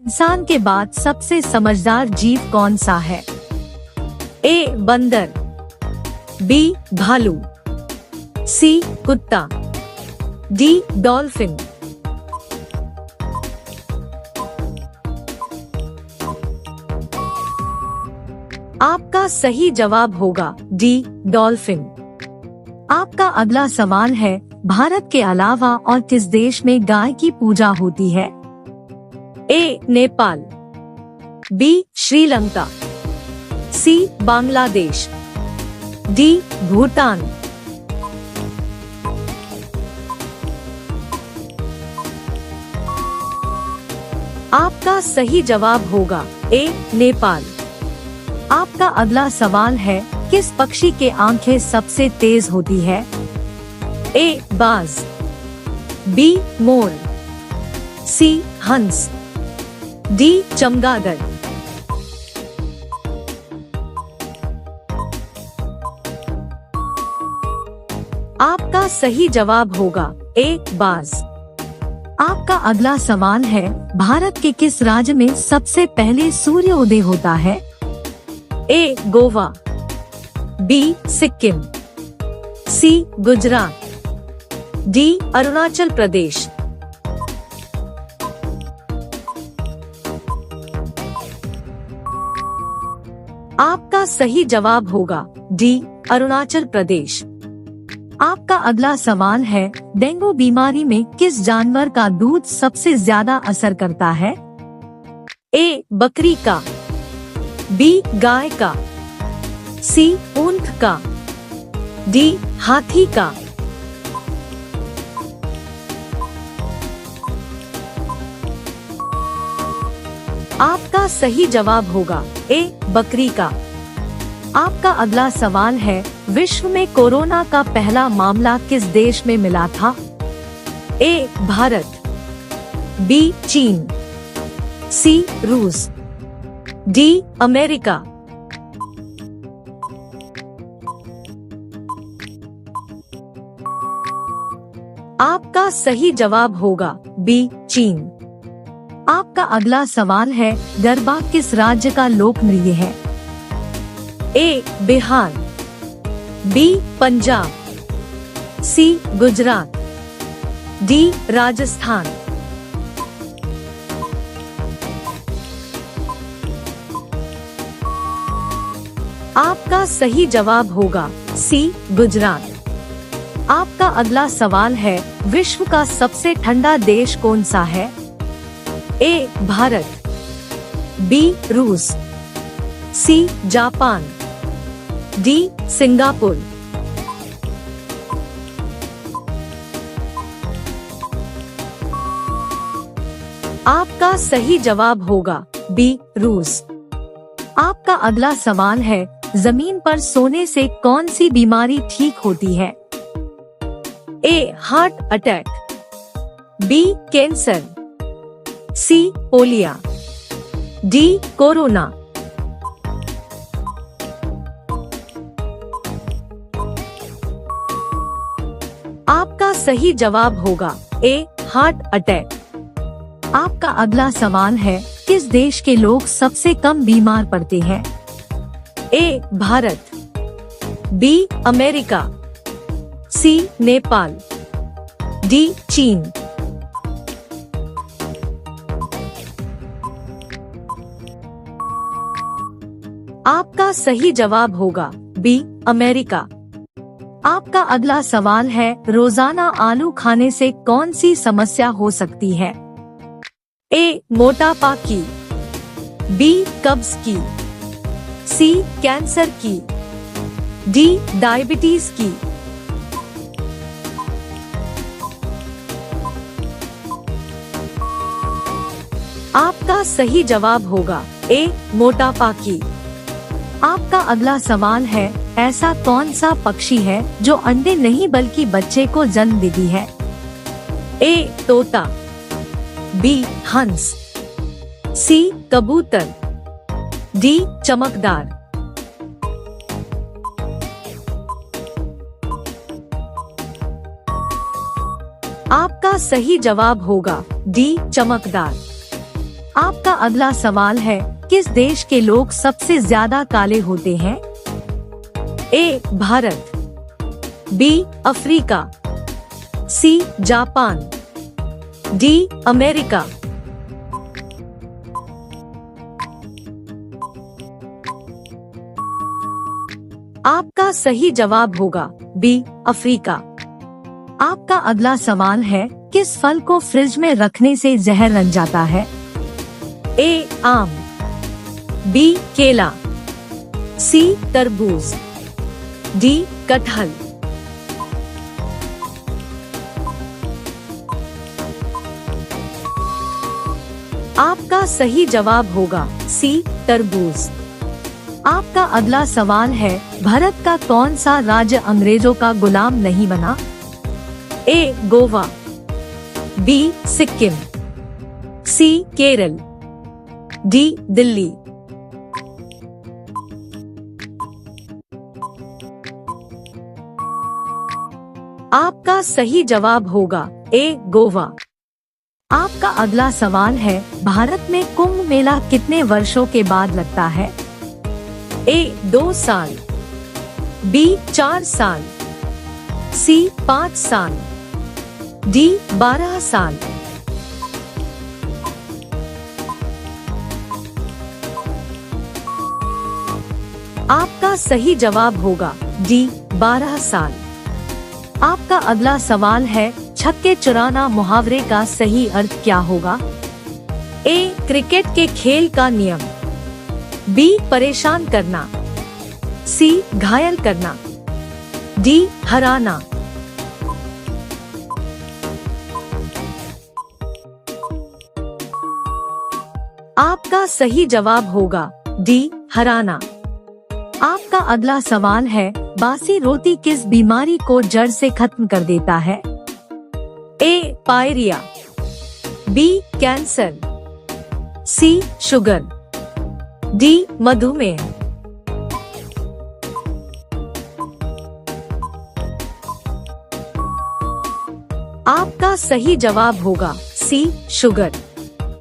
इंसान के बाद सबसे समझदार जीव कौन सा है? ए बंदर, बी भालू, सी कुत्ता, डी डॉल्फिन। आपका सही जवाब होगा डी डॉल्फिन। आपका अगला सवाल है, भारत के अलावा और किस देश में गाय की पूजा होती है? ए नेपाल, बी श्रीलंका, सी बांग्लादेश, डी भूटान। आपका सही जवाब होगा ए नेपाल। आपका अगला सवाल है, किस पक्षी के आंखें सबसे तेज होती है? ए बाज, बी मोर, सी हंस, डी चमगादड़। आपका सही जवाब होगा ए बाज। आपका अगला सवाल है, भारत के किस राज्य में सबसे पहले सूर्योदय होता है? ए गोवा, बी सिक्किम, सी गुजरात, डी अरुणाचल प्रदेश। आपका सही जवाब होगा डी अरुणाचल प्रदेश। आपका अगला सवाल है, डेंगू बीमारी में किस जानवर का दूध सबसे ज्यादा असर करता है? ए बकरी का, बी गाय का, सी ऊंट का, डी हाथी का। आपका सही जवाब होगा ए बकरी का। आपका अगला सवाल है, विश्व में कोरोना का पहला मामला किस देश में मिला था? ए भारत, बी चीन, सी रूस, डी अमेरिका। आपका सही जवाब होगा बी चीन। आपका अगला सवाल है, गरबा किस राज्य का लोक नृत्य है? ए बिहार, बी पंजाब, सी गुजरात, डी राजस्थान। आपका सही जवाब होगा सी गुजरात। आपका अगला सवाल है, विश्व का सबसे ठंडा देश कौन सा है? ए भारत, बी रूस, सी जापान, डी सिंगापुर। आपका सही जवाब होगा बी रूस। आपका अगला सवाल है, जमीन पर सोने से कौन सी बीमारी ठीक होती है? A heart attack, B cancer, C polio, D corona. आपका सही जवाब होगा ए हार्ट अटैक। आपका अगला सवाल है, किस देश के लोग सबसे कम बीमार पड़ते हैं? A Bharat, B America, C Nepal, D चीन। आपका सही जवाब होगा बी अमेरिका। आपका अगला सवाल है, रोजाना आलू खाने से कौन सी समस्या हो सकती है? ए मोटापा की, बी कब्ज की, सी कैंसर की, डी डायबिटीज की। आपका सही जवाब होगा ए मोटापा की। आपका अगला सवाल है, ऐसा कौन सा पक्षी है जो अंडे नहीं बल्कि बच्चे को जन्म देती है? ए तोता, बी हंस, सी कबूतर, डी चमकदार। आपका सही जवाब होगा डी चमकदार। आपका अगला सवाल है, किस देश के लोग सबसे ज्यादा काले होते हैं? A Bharat, B Africa, C Japan, D America. आपका सही जवाब होगा बी अफ्रीका। आपका अगला सवाल है, किस फल को फ्रिज में रखने से जहर बन जाता है? ए आम, बी केला, सी तरबूज, डी कटहल। आपका सही जवाब होगा सी तरबूज। आपका अगला सवाल है, भारत का कौन सा राज्य अंग्रेजों का गुलाम नहीं बना? ए गोवा, बी सिक्किम, सी केरल, डी दिल्ली। आपका सही जवाब होगा ए गोवा। आपका अगला सवाल है, भारत में कुंभ मेला कितने वर्षों के बाद लगता है? ए 2 साल, बी 4 साल, सी 5 साल, डी 12 साल। आपका सही जवाब होगा डी 12 साल। आपका अगला सवाल है, छक्के चुराना मुहावरे का सही अर्थ क्या होगा? ए क्रिकेट के खेल का नियम, बी परेशान करना, सी घायल करना, डी हराना। आपका सही जवाब होगा डी हराना। आपका अगला सवाल है, बासी रोटी किस बीमारी को जड़ से खत्म कर देता है? ए पायरिया, बी कैंसर, सी शुगर, डी मधुमेह। आपका सही जवाब होगा सी शुगर।